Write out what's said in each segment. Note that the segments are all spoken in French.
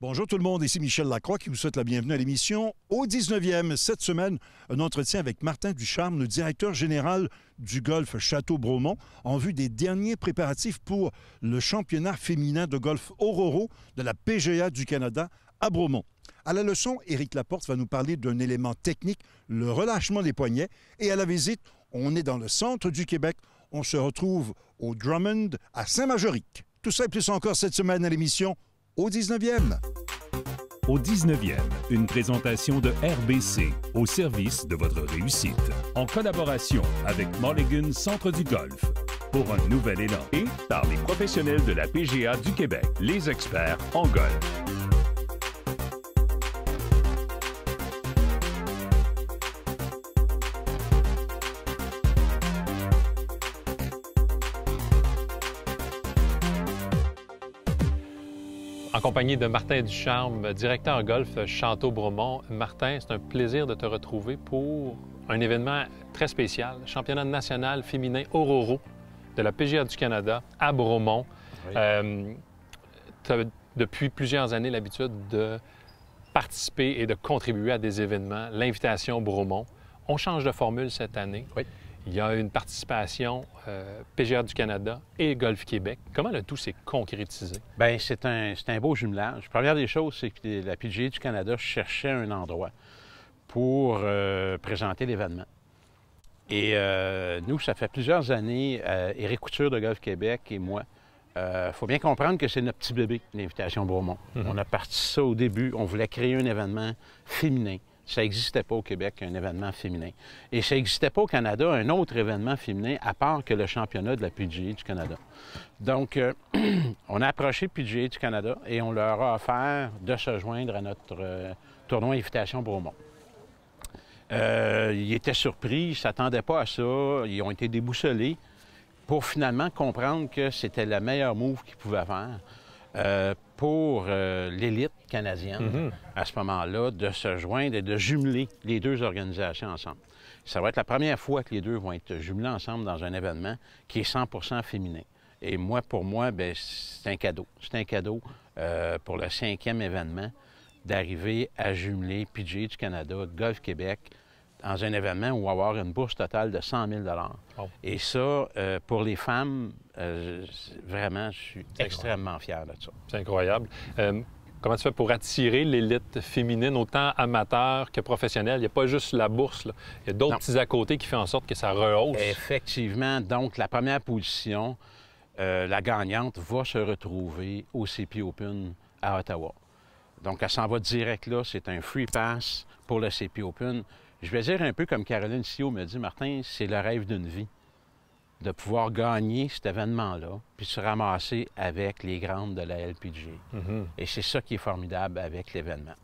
Bonjour tout le monde, ici Michel Lacroix qui vous souhaite la bienvenue à l'émission au 19e. Cette semaine, un entretien avec Martin Ducharme, le directeur général du golf Château-Bromont, en vue des derniers préparatifs pour le championnat féminin de golf Ororo de la PGA du Canada à Bromont. À la leçon, Éric Laporte va nous parler d'un élément technique, le relâchement des poignets. Et à la visite, on est dans le centre du Québec. On se retrouve au Drummond à Saint-Majorique. Tout ça et plus encore cette semaine à l'émission au 19e. Au 19e, une présentation de RBC au service de votre réussite. En collaboration avec Mulligan Centre du Golf. Pour un nouvel élan. Et par les professionnels de la PGA du Québec, les experts en golf. En compagnie de Martin Ducharme, directeur golf Château-Bromont. Martin, c'est un plaisir de te retrouver pour un événement très spécial, championnat national féminin Ororo de la PGA du Canada à Bromont. Oui. Tu as depuis plusieurs années l'habitude de participer et de contribuer à des événements, l'invitation Bromont. On change de formule cette année. Oui. Il y a une participation PGA du Canada et Golf Québec. Comment le tout s'est concrétisé? Bien, c'est un beau jumelage. Première des choses, c'est que la PGA du Canada cherchait un endroit pour présenter l'événement. Et nous, ça fait plusieurs années, Éric Couture de Golf Québec et moi, il faut bien comprendre que c'est notre petit bébé, l'invitation Bromont. On a parti ça au début. On voulait créer un événement féminin. Ça n'existait pas au Québec, un événement féminin. Et ça n'existait pas au Canada, un autre événement féminin, à part que le championnat de la PGA du Canada. Donc, on a approché PGA du Canada et on leur a offert de se joindre à notre tournoi Invitation Bromont. Ils étaient surpris, ils ne s'attendaient pas à ça, ils ont été déboussolés pour finalement comprendre que c'était la meilleure move qu'ils pouvaient faire. Pour l'élite canadienne, à ce moment-là, de se joindre et de jumeler les deux organisations ensemble. Ça va être la première fois que les deux vont être jumelés ensemble dans un événement qui est 100% féminin. Et moi, pour moi, bien, c'est un cadeau. C'est un cadeau pour le 5e événement d'arriver à jumeler PGA du Canada, Golf Québec, dans un événement où on va avoir une bourse totale de 100 000 $. Et ça, pour les femmes, vraiment, je suis extrêmement fier de ça. C'est incroyable. Comment tu fais pour attirer l'élite féminine, autant amateur que professionnelle? Il n'y a pas juste la bourse, là. Il y a d'autres petits à côté qui font en sorte que ça rehausse. Effectivement. Donc, la première position, la gagnante, va se retrouver au CP Open à Ottawa. Donc, elle s'en va direct là. C'est un free pass pour le CP Open. Je vais dire un peu comme Caroline Sio me dit, Martin, c'est le rêve d'une vie de pouvoir gagner cet événement-là puis se ramasser avec les grandes de la LPGA. Et c'est ça qui est formidable avec l'événement.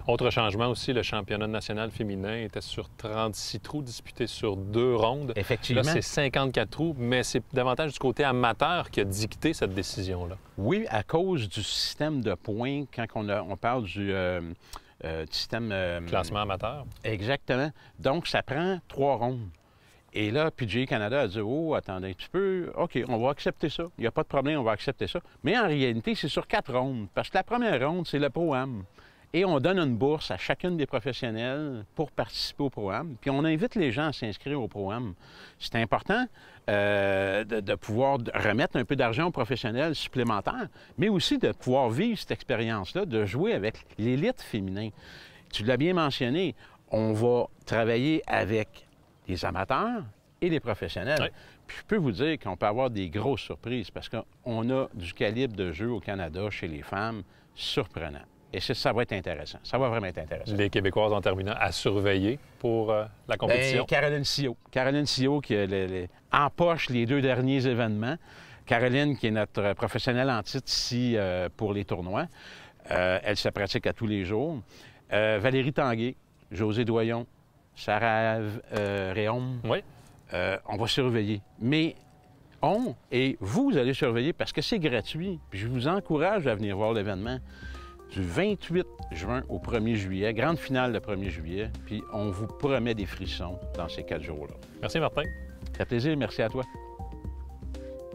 Autre changement aussi, le championnat national féminin était sur 36 trous disputés sur 2 rondes. Effectivement. Là, c'est 54 trous, mais c'est davantage du côté amateur qui a dicté cette décision-là. Oui, à cause du système de points, quand on parle du système... classement amateur. Exactement. Donc, ça prend 3 rondes. Et là, PGA Canada a dit « Oh, attendez un petit peu, OK, on va accepter ça. Il n'y a pas de problème, on va accepter ça. » Mais en réalité, c'est sur 4 rondes, parce que la première ronde, c'est le Pro-Am. Et on donne une bourse à chacune des professionnels pour participer au Pro-Am. Puis on invite les gens à s'inscrire au Pro-Am. C'est important de pouvoir remettre un peu d'argent aux professionnels supplémentaires, mais aussi de pouvoir vivre cette expérience-là, de jouer avec l'élite féminin. Tu l'as bien mentionné, on va travailler avec les amateurs et les professionnels. Oui. Puis je peux vous dire qu'on peut avoir des grosses surprises parce qu'on a du calibre de jeu au Canada chez les femmes surprenant. Et ça va être intéressant. Ça va vraiment être intéressant. Les Québécoises, en terminant, à surveiller pour la compétition. Bien, Caroline Sio. Caroline Sio qui empoche les 2 derniers événements. Caroline, qui est notre professionnelle en titre ici pour les tournois. Elle se pratique à tous les jours. Valérie Tanguay, José Doyon, Sarah Réaume. Oui. On va surveiller. Mais vous allez surveiller parce que c'est gratuit. Puis je vous encourage à venir voir l'événement du 28 juin au 1er juillet, grande finale le 1er juillet. Puis on vous promet des frissons dans ces 4 jours-là. Merci, Martin. Ça fait plaisir. Merci à toi.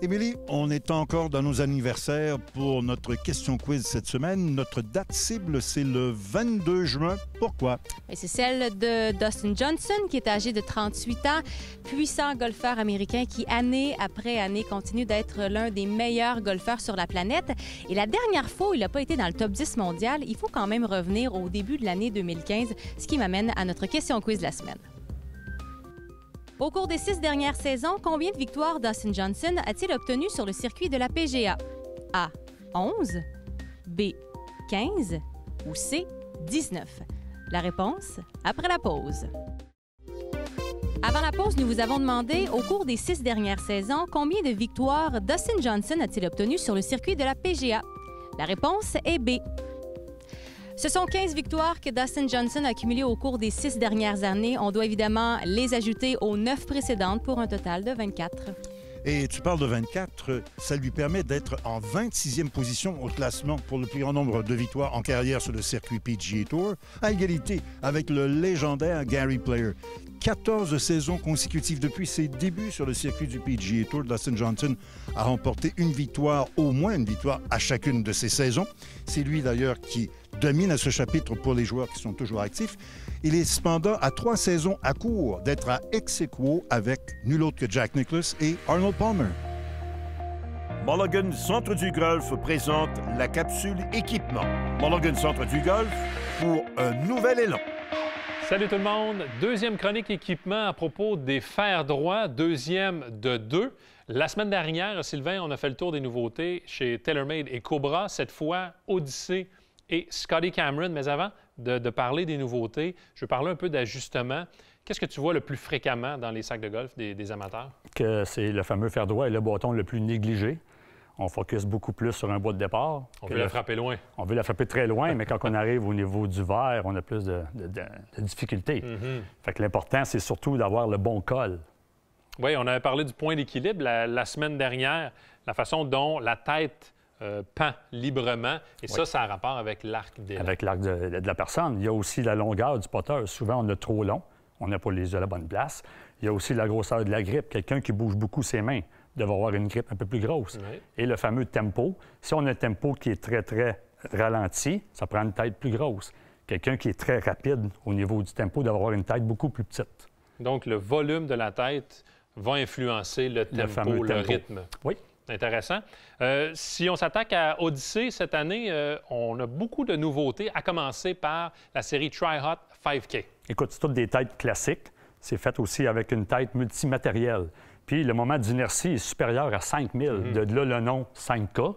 Émilie, on est encore dans nos anniversaires pour notre question quiz cette semaine. Notre date cible, c'est le 22 juin. Pourquoi? C'est celle de Dustin Johnson, qui est âgé de 38 ans, puissant golfeur américain qui, année après année, continue d'être l'un des meilleurs golfeurs sur la planète. Et la dernière fois où il n'a pas été dans le top 10 mondial, il faut quand même revenir au début de l'année 2015, ce qui m'amène à notre question quiz de la semaine. Au cours des 6 dernières saisons, combien de victoires Dustin Johnson a-t-il obtenu sur le circuit de la PGA? A. 11, B. 15 ou C. 19? La réponse après la pause. Avant la pause, nous vous avons demandé, au cours des 6 dernières saisons, combien de victoires Dustin Johnson a-t-il obtenu sur le circuit de la PGA? La réponse est B. Ce sont 15 victoires que Dustin Johnson a accumulées au cours des 6 dernières années. On doit évidemment les ajouter aux 9 précédentes pour un total de 24. Et tu parles de 24, ça lui permet d'être en 26e position au classement pour le plus grand nombre de victoires en carrière sur le circuit PGA Tour, à égalité avec le légendaire Gary Player. 14 saisons consécutives depuis ses débuts sur le circuit du PGA Tour, Dustin Johnson a remporté une victoire, au moins une victoire à chacune de ces saisons. C'est lui d'ailleurs qui domine à ce chapitre pour les joueurs qui sont toujours actifs. Il est cependant à 3 saisons à court d'être à ex-aequo avec nul autre que Jack Nicklaus et Arnold Palmer. Mulligan Centre du Golf présente la capsule équipement. Mulligan Centre du Golf pour un nouvel élan. Salut tout le monde! Deuxième chronique équipement à propos des fers droits, deuxième de 2. La semaine dernière, Sylvain, on a fait le tour des nouveautés chez TaylorMade et Cobra. Cette fois, Odyssey et Scotty Cameron. Mais avant de parler des nouveautés, je veux parler un peu d'ajustement. Qu'est-ce que tu vois le plus fréquemment dans les sacs de golf des amateurs? Que c'est le fameux fer droit et le bâton le plus négligé. On focus beaucoup plus sur un bois de départ. On veut la frapper loin. On veut la frapper très loin, mais quand on arrive au niveau du verre, on a plus de difficultés. Fait que l'important, c'est surtout d'avoir le bon col. Oui, on avait parlé du point d'équilibre la semaine dernière, la façon dont la tête pend librement. Et ça a rapport avec l'arc d'élan. Avec l'arc de la personne. Il y a aussi la longueur du poteur. Souvent, on a trop long. On n'a pas les yeux à la bonne place. Il y a aussi la grosseur de la grippe. Quelqu'un qui bouge beaucoup ses mains devrait avoir une grippe un peu plus grosse. Oui. Et le fameux tempo. Si on a un tempo qui est très, très ralenti, ça prend une tête plus grosse. Quelqu'un qui est très rapide au niveau du tempo doit avoir une tête beaucoup plus petite. Donc, le volume de la tête va influencer le tempo, le rythme. Oui. Intéressant. Si on s'attaque à Odyssey cette année, on a beaucoup de nouveautés, à commencer par la série Tri-Hot 5K. Écoute, c'est toutes des têtes classiques. C'est fait aussi avec une tête multimatérielle. Puis le moment d'inertie est supérieur à 5000. De là, le nom 5K.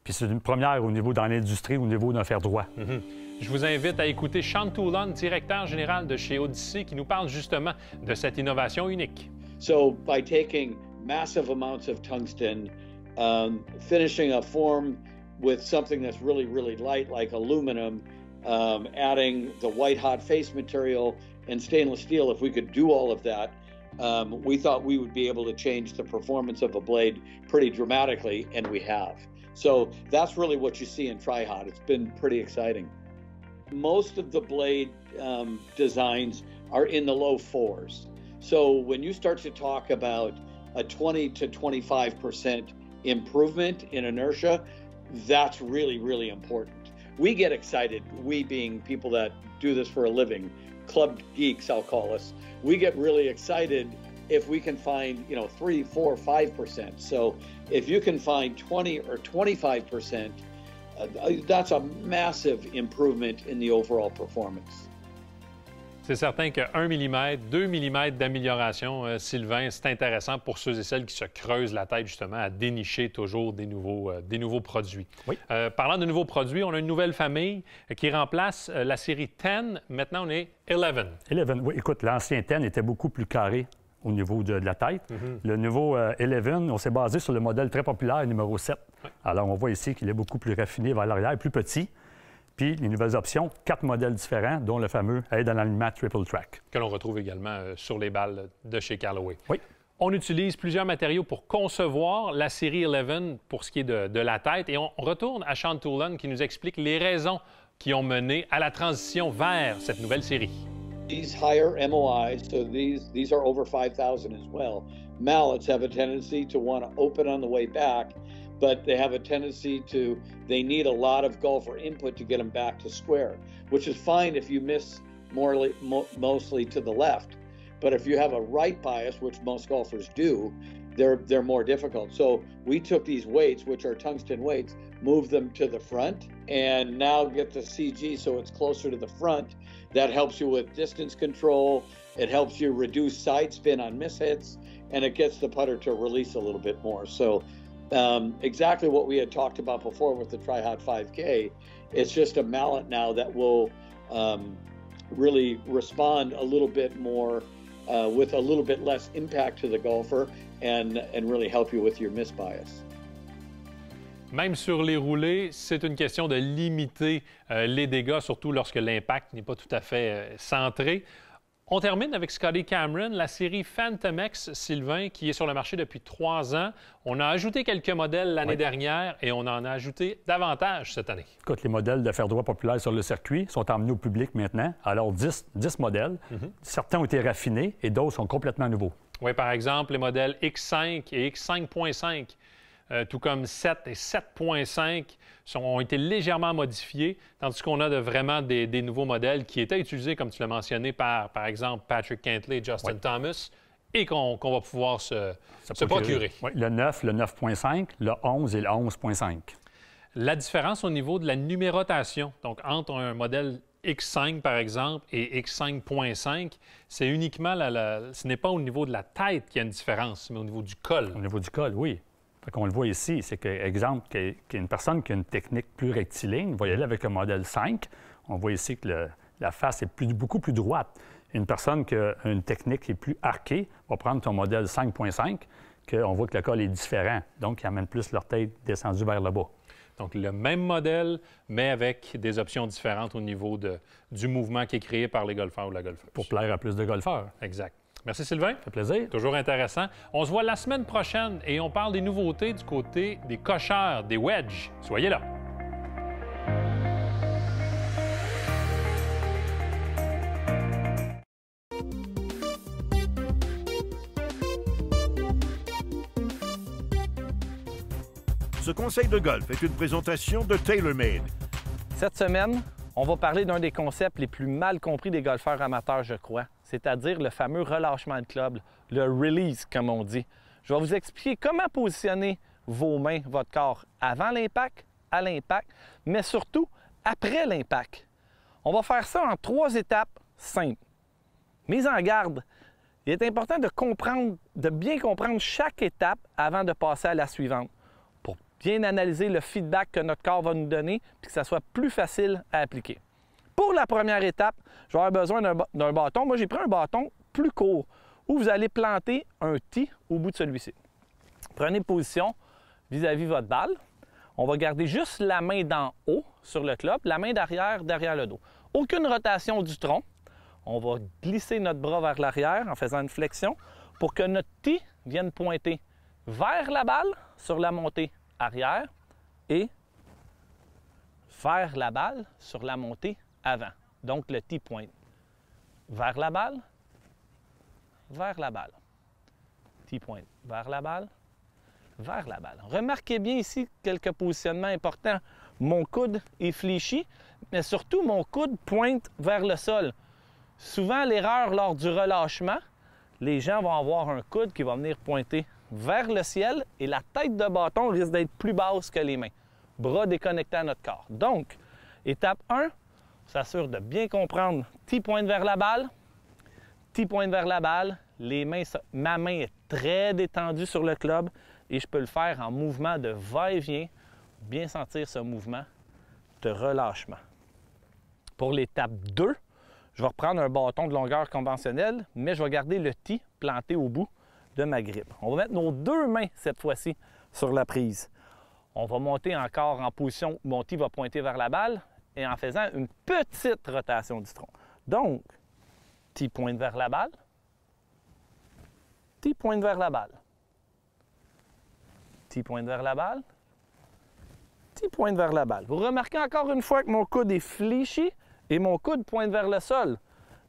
Puis c'est une première au niveau dans l'industrie, au niveau d'un fer droit. Je vous invite à écouter Sean Toulon, directeur général de chez Odyssey, qui nous parle justement de cette innovation unique. So by taking massive amounts of tungsten, finishing a form with something that's really, really light like aluminum, adding the white hot face material and stainless steel, if we could do all of that, we thought we would be able to change the performance of a blade pretty dramatically, and we have. So that's really what you see in Tri-Hot. It's been pretty exciting. Most of the blade designs are in the low 4s. So when you start to talk about a 20 to 25% improvement in inertia, that's really, really important. We get excited, we being people that do this for a living, club geeks, I'll call us, we get really excited if we can find, 3, 4, 5%. So if you can find 20 or 25%, that's a massive improvement in the overall performance. C'est certain que 1 mm, 2 mm d'amélioration, Sylvain, c'est intéressant pour ceux et celles qui se creusent la tête justement à dénicher toujours des nouveaux produits. Oui. Parlant de nouveaux produits, on a une nouvelle famille qui remplace la série 10. Maintenant, on est 11. 11, oui. Écoute, l'ancien 10 était beaucoup plus carré au niveau de la tête. Le nouveau 11, on s'est basé sur le modèle très populaire numéro 7. Oui. Alors, on voit ici qu'il est beaucoup plus raffiné vers l'arrière, plus petit. Puis les nouvelles options, 4 modèles différents, dont le fameux aide à l'alignement Triple Track. Que l'on retrouve également sur les balles de chez Callaway. Oui. On utilise plusieurs matériaux pour concevoir la série 11 pour ce qui est de la tête. Et on retourne à Sean Toulon qui nous explique les raisons qui ont mené à la transition vers cette nouvelle série. These higher MOIs, so these are over 5,000 as well. mallets have a tendency to want to open on the way back, but they have a tendency they need a lot of golfer input to get them back to square, which is fine if you miss mostly to the left. But if you have a right bias, which most golfers do, they're more difficult. So we took these weights, which are tungsten weights, moved them to the front, and now get the CG so it's closer to the front. That helps you with distance control. It helps you reduce side spin on mishits, and it gets the putter to release a little bit more. So exactly what we had talked about before with the Tri-Hot 5K. It's just a mallet now that will really respond a little bit more with a little bit less impact to the golfer and really help you with your miss bias. Même sur les roulés, c'est une question de limiter les dégâts, surtout lorsque l'impact n'est pas tout à fait centré. On termine avec Scotty Cameron, la série Phantom X, Sylvain, qui est sur le marché depuis 3 ans. On a ajouté quelques modèles l'année dernière et on en a ajouté davantage cette année. Écoute, les modèles de fer droit populaires sur le circuit sont emmenés au public maintenant. Alors, 10 modèles. Certains ont été raffinés et d'autres sont complètement nouveaux. Oui, par exemple, les modèles X5 et X5.5. Tout comme 7 et 7.5 ont été légèrement modifiés, tandis qu'on a vraiment des nouveaux modèles qui étaient utilisés, comme tu l'as mentionné, par exemple, Patrick Cantlay et Justin Thomas, et qu'on va pouvoir se procurer. Oui, le 9, le 9.5, le 11 et le 11.5. La différence au niveau de la numérotation, donc entre un modèle X5, par exemple, et X5.5, c'est uniquement, ce n'est pas au niveau de la tête qu'il y a une différence, mais au niveau du col. Au niveau du col, oui. On le voit ici, c'est que, exemple, qu'il y a une personne qui a une technique plus rectiligne, va y aller avec un modèle 5. On voit ici que la face est beaucoup plus droite. Une personne qui a une technique qui est plus arquée va prendre ton modèle 5.5, qu'on voit que le col est différent. Donc, ils amènent plus leur tête descendue vers le bas. Donc, le même modèle, mais avec des options différentes au niveau du mouvement qui est créé par les golfeurs ou la golfeuse. Pour plaire à plus de golfeurs. Exact. Merci Sylvain. Ça fait plaisir. Toujours intéressant. On se voit la semaine prochaine et on parle des nouveautés du côté des cocheurs, des wedges. Soyez là. Ce conseil de golf est une présentation de TaylorMade. Cette semaine, on va parler d'un des concepts les plus mal compris des golfeurs amateurs, je crois, c'est-à-dire le fameux relâchement de club, le release, comme on dit. Je vais vous expliquer comment positionner vos mains, votre corps, avant l'impact, à l'impact, mais surtout après l'impact. On va faire ça en 3 étapes simples. Mise en garde, il est important de bien comprendre chaque étape avant de passer à la suivante, pour bien analyser le feedback que notre corps va nous donner et que ça soit plus facile à appliquer. Pour la première étape, je vais avoir besoin d'un bâton. Moi, j'ai pris un bâton plus court où vous allez planter un tee au bout de celui-ci. Prenez position vis-à-vis votre balle. On va garder juste la main d'en haut sur le club, la main d'arrière derrière le dos. Aucune rotation du tronc. On va glisser notre bras vers l'arrière en faisant une flexion pour que notre tee vienne pointer vers la balle sur la montée arrière et vers la balle sur la montée avant. Donc, le tee pointe vers la balle, vers la balle. Tee pointe vers la balle, vers la balle. Remarquez bien ici quelques positionnements importants. Mon coude est fléchi, mais surtout mon coude pointe vers le sol. Souvent, l'erreur lors du relâchement, les gens vont avoir un coude qui va venir pointer vers le ciel et la tête de bâton risque d'être plus basse que les mains. Bras déconnectés à notre corps. Donc, étape 1, on s'assure de bien comprendre. Tee pointe vers la balle, tee pointe vers la balle. Ma main est très détendue sur le club et je peux le faire en mouvement de va-et-vient. Bien sentir ce mouvement de relâchement. Pour l'étape 2, je vais reprendre un bâton de longueur conventionnelle, mais je vais garder le tee planté au bout de ma grippe. On va mettre nos 2 mains cette fois-ci sur la prise. On va monter encore en position où mon tee va pointer vers la balle et en faisant une petite rotation du tronc. Donc, tee pointe vers la balle, tee pointe vers la balle, tee pointe vers la balle, tee pointe vers la balle. Vous remarquez encore une fois que mon coude est fléchi et mon coude pointe vers le sol.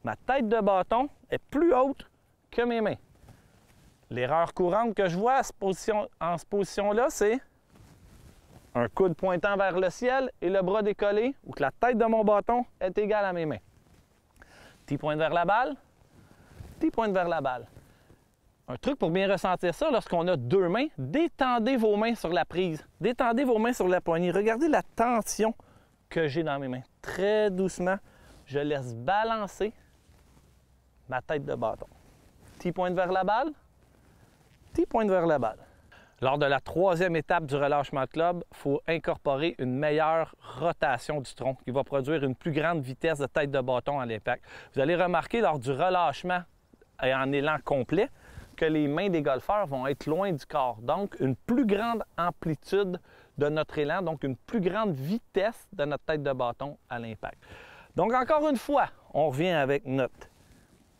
Ma tête de bâton est plus haute que mes mains. L'erreur courante que je vois en cette position-là, c'est un coude pointant vers le ciel et le bras décollé, ou que la tête de mon bâton est égale à mes mains. Tee pointe vers la balle, tee pointe vers la balle. Un truc pour bien ressentir ça, lorsqu'on a deux mains, détendez vos mains sur la prise. Détendez vos mains sur la poignée. Regardez la tension que j'ai dans mes mains. Très doucement, je laisse balancer ma tête de bâton. Tee pointe vers la balle, tee pointe vers la balle. Lors de la troisième étape du relâchement de club, il faut incorporer une meilleure rotation du tronc qui va produire une plus grande vitesse de tête de bâton à l'impact. Vous allez remarquer lors du relâchement et en élan complet que les mains des golfeurs vont être loin du corps. Donc, une plus grande amplitude de notre élan, donc une plus grande vitesse de notre tête de bâton à l'impact. Donc, encore une fois, on revient avec notre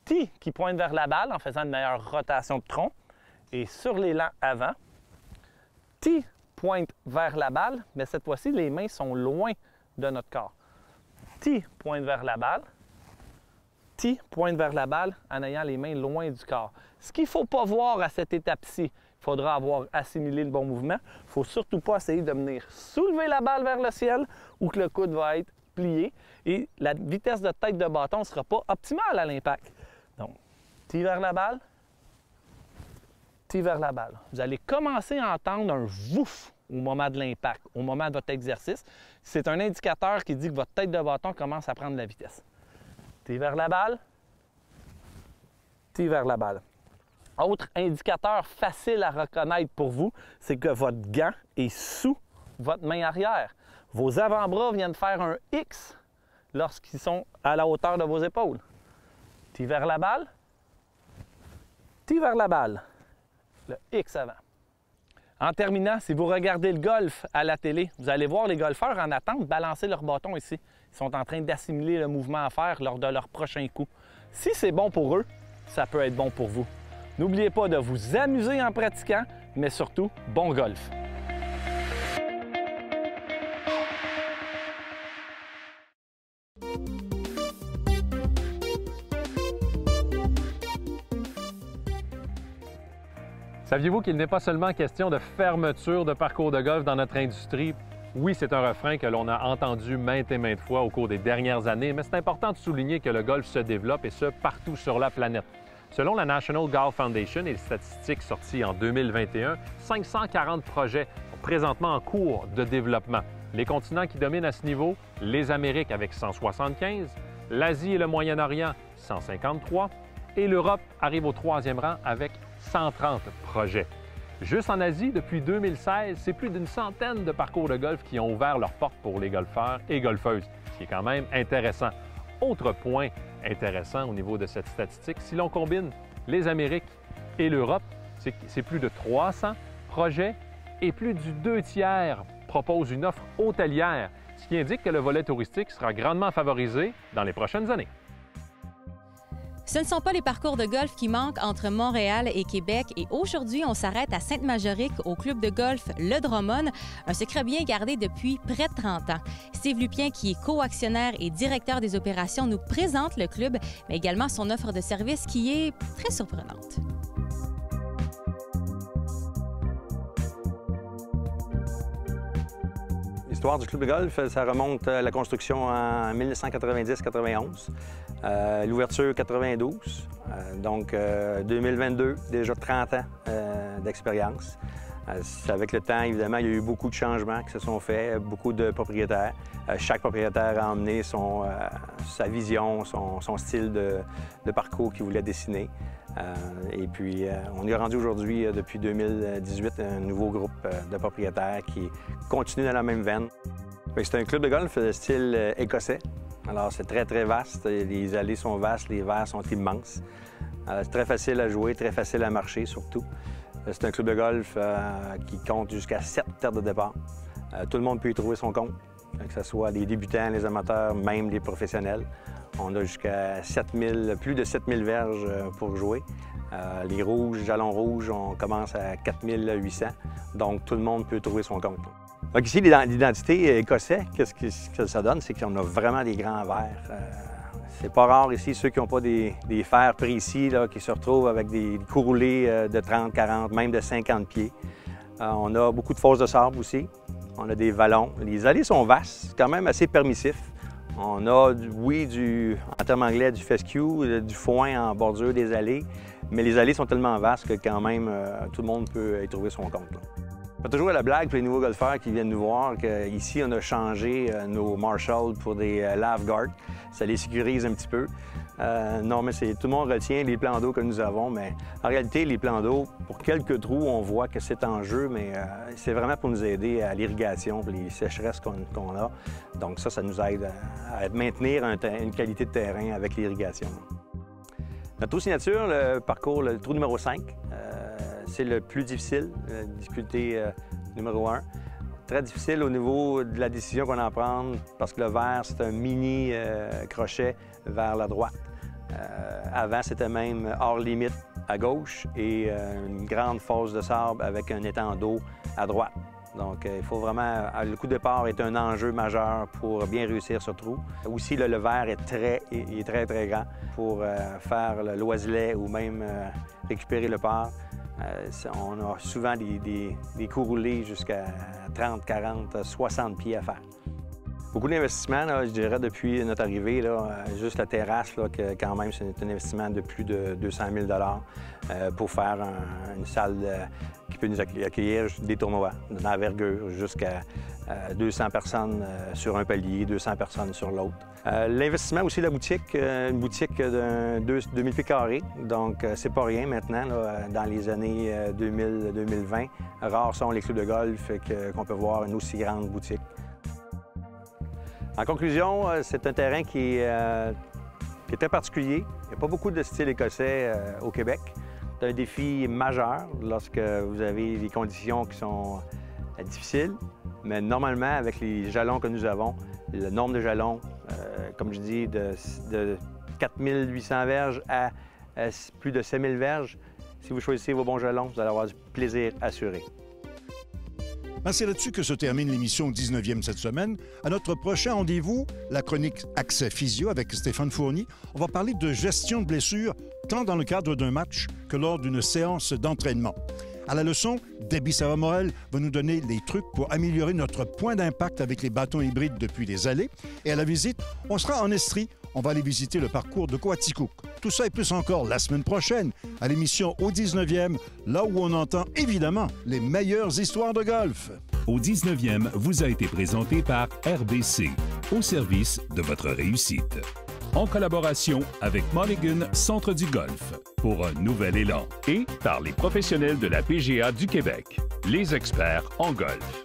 tee qui pointe vers la balle en faisant une meilleure rotation de tronc. Et sur l'élan avant, tee pointe vers la balle, mais cette fois-ci, les mains sont loin de notre corps. Tee pointe vers la balle, tee pointe vers la balle en ayant les mains loin du corps. Ce qu'il ne faut pas voir à cette étape-ci, il faudra avoir assimilé le bon mouvement. Il ne faut surtout pas essayer de venir soulever la balle vers le ciel ou que le coude va être plié et la vitesse de tête de bâton ne sera pas optimale à l'impact. Donc, tee vers la balle, tee vers la balle. Vous allez commencer à entendre un vouf au moment de l'impact, au moment de votre exercice. C'est un indicateur qui dit que votre tête de bâton commence à prendre de la vitesse. Tee vers la balle, tee vers la balle. Autre indicateur facile à reconnaître pour vous, c'est que votre gant est sous votre main arrière. Vos avant-bras viennent faire un X lorsqu'ils sont à la hauteur de vos épaules. Tee vers la balle, tee vers la balle. Le X avant. En terminant, si vous regardez le golf à la télé, vous allez voir les golfeurs en attente balancer leur bâton ici. Ils sont en train d'assimiler le mouvement à faire lors de leur prochain coup. Si c'est bon pour eux, ça peut être bon pour vous. N'oubliez pas de vous amuser en pratiquant, mais surtout, bon golf! Saviez-vous qu'il n'est pas seulement question de fermeture de parcours de golf dans notre industrie? Oui, c'est un refrain que l'on a entendu maintes et maintes fois au cours des dernières années, mais c'est important de souligner que le golf se développe et ce, partout sur la planète. Selon la National Golf Foundation et les statistiques sorties en 2021, 540 projets sont présentement en cours de développement. Les continents qui dominent à ce niveau, les Amériques avec 175, l'Asie et le Moyen-Orient 153 et l'Europe arrive au troisième rang avec 130 projets. Juste en Asie, depuis 2016, c'est plus d'une centaine de parcours de golf qui ont ouvert leurs portes pour les golfeurs et golfeuses, ce qui est quand même intéressant. Autre point intéressant au niveau de cette statistique, si l'on combine les Amériques et l'Europe, c'est plus de 300 projets et plus du 2/3 proposent une offre hôtelière, ce qui indique que le volet touristique sera grandement favorisé dans les prochaines années. Ce ne sont pas les parcours de golf qui manquent entre Montréal et Québec et aujourd'hui, on s'arrête à Sainte-Majorique au club de golf Le Drummond, un secret bien gardé depuis près de 30 ans. Steve Lupien, qui est co-actionnaire et directeur des opérations, nous présente le club, mais également son offre de service qui est très surprenante. L'histoire du club de golf, ça remonte à la construction en 1990-91, l'ouverture 92, donc 2022, déjà 30 ans d'expérience. Avec le temps, évidemment, il y a eu beaucoup de changements qui se sont faits, beaucoup de propriétaires. Chaque propriétaire a emmené sa vision, son style de parcours qu'il voulait dessiner. Et puis, on est rendu aujourd'hui, depuis 2018, un nouveau groupe de propriétaires qui continue dans la même veine. C'est un club de golf style écossais. Alors, c'est très, très vaste. Les allées sont vastes, les verts sont immenses. C'est très facile à jouer, très facile à marcher, surtout. C'est un club de golf qui compte jusqu'à 7 terres de départ. Tout le monde peut y trouver son compte, que ce soit les débutants, les amateurs, même les professionnels. On a jusqu'à plus de 7000 verges pour jouer. Les rouges, jalons rouges, on commence à 4800. Donc, tout le monde peut trouver son compte. Donc ici, l'identité écossais, qu'est-ce que ça donne? C'est qu'on a vraiment des grands verres. C'est pas rare ici, ceux qui n'ont pas des fers précis, là, qui se retrouvent avec des courroulés de 30, 40, même de 50 pieds. On a beaucoup de fosses de sable aussi. On a des vallons. Les allées sont vastes, quand même assez permissifs. On a, en termes anglais, du fescue, du foin en bordure des allées, mais les allées sont tellement vastes que quand même, tout le monde peut y trouver son compte. Là. On fait toujours la blague pour les nouveaux golfeurs qui viennent nous voir qu'ici, on a changé nos Marshall pour des Lav Guard. Ça les sécurise un petit peu. Non, mais tout le monde retient les plans d'eau que nous avons, mais en réalité, les plans d'eau, pour quelques trous, on voit que c'est en jeu, mais c'est vraiment pour nous aider à l'irrigation, pour les sécheresses qu'on a. Donc ça nous aide à maintenir une qualité de terrain avec l'irrigation. Notre trou signature, le parcours, le trou numéro 5, c'est le plus difficile, difficulté numéro 1. Très difficile au niveau de la décision qu'on en prend parce que le vert, c'est un mini crochet vers la droite. Avant, c'était même hors limite à gauche et une grande fosse de sable avec un étang d'eau à droite. Donc, il faut vraiment... Le coup de départ est un enjeu majeur pour bien réussir ce trou. Aussi, le vert est très grand pour faire le loisilet ou même récupérer le par. On a souvent des courroulés jusqu'à 30, 40, 60 pieds à faire. Beaucoup d'investissements, je dirais, depuis notre arrivée. Là, juste la terrasse, là, que quand même, c'est un investissement de plus de 200 000 pour faire une salle qui peut nous accueillir des tournois d'envergure jusqu'à 200 personnes sur un palier, 200 personnes sur l'autre. L'investissement aussi de la boutique, une boutique de 2000 pieds carrés, donc c'est pas rien maintenant, là, dans les années 2000-2020. Rares sont les clubs de golf qu'on peut voir une aussi grande boutique. En conclusion, c'est un terrain qui est très particulier. Il n'y a pas beaucoup de style écossais au Québec. C'est un défi majeur lorsque vous avez des conditions qui sont difficiles, mais normalement, avec les jalons que nous avons, le nombre de jalons, comme je dis, de 4800 verges à plus de 5000 verges, si vous choisissez vos bons jalons, vous allez avoir du plaisir assuré. C'est là-dessus que se termine l'émission 19e cette semaine. À notre prochain rendez-vous, la chronique Accès Physio avec Stéphane Fournier. On va parler de gestion de blessures, tant dans le cadre d'un match que lors d'une séance d'entraînement. À la leçon, Debbie Savamorel va nous donner les trucs pour améliorer notre point d'impact avec les bâtons hybrides depuis les allées. Et à la visite, on sera en Estrie. On va aller visiter le parcours de Coaticook. Tout ça et plus encore la semaine prochaine à l'émission Au 19e, là où on entend évidemment les meilleures histoires de golf. Au 19e vous a été présenté par RBC, au service de votre réussite. En collaboration avec Mulligan Centre du Golf, pour un nouvel élan. Et par les professionnels de la PGA du Québec, les experts en golf.